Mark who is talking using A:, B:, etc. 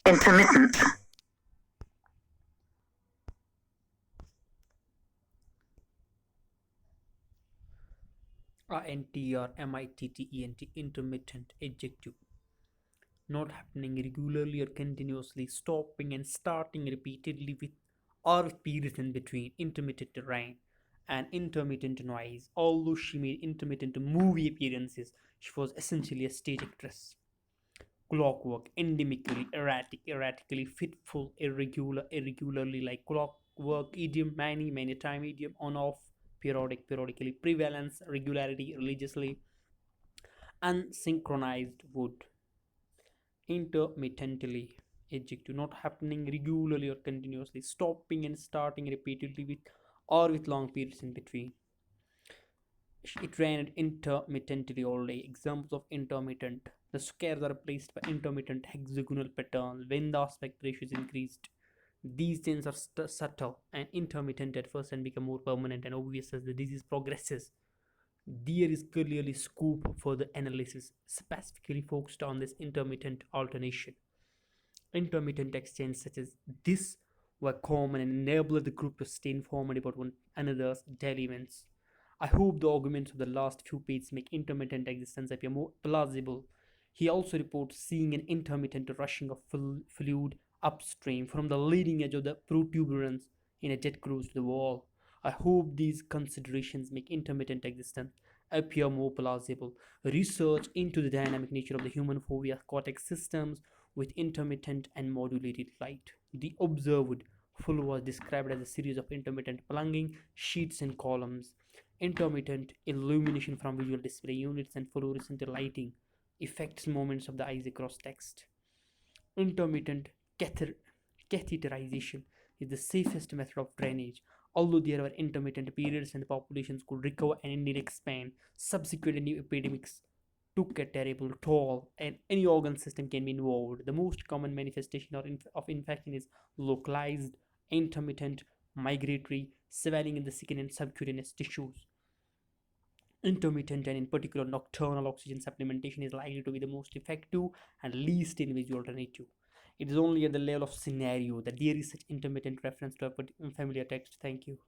A: intermittent,
B: intermittent, intermittent adjective, not happening regularly or continuously, stopping and starting repeatedly with or with periods in between, intermittent rain and intermittent noise. Although she made intermittent movie appearances, she was essentially a stage actress. Clockwork, endemically, erratically, fitful, irregularly, like clockwork, idiom, many time, idiom, on off, periodically, prevalence, regularity, religiously, unsynchronized, wood, intermittently, adjective, not happening regularly or continuously, stopping and starting repeatedly with or with long periods in between. It rained intermittently all day. Examples of intermittent: the squares are replaced by intermittent hexagonal patterns when the aspect ratio is increased. These changes are subtle and intermittent at first and become more permanent and obvious as the disease progresses. There is clearly scope for the analysis specifically focused on this intermittent alternation. Intermittent exchange such as this were common and enabled the group to stay informed about one another's daily events. I hope the arguments of the last few pages make intermittent existence appear more plausible. He also reports seeing an intermittent rushing of fluid upstream from the leading edge of the protuberance in a jet close to the wall. I hope these considerations make intermittent existence appear more plausible. Research into the dynamic nature of the human fovea cortex systems with intermittent and modulated light. The observed full was described as a series of intermittent plunging sheets and columns, intermittent illumination from visual display units, and fluorescent lighting effects moments of the eyes across text. Intermittent catheterization is the safest method of drainage. Although there were intermittent periods and the populations could recover and indeed expand, subsequent new epidemics took a terrible toll, and any organ system can be involved. The most common manifestation of infection is localized, intermittent, migratory, swelling in the skin and subcutaneous tissues. Intermittent and in particular nocturnal oxygen supplementation is likely to be the most effective and least invasive alternative. It is only at the level of scenario that there is such intermittent reference to a familiar text. Thank you.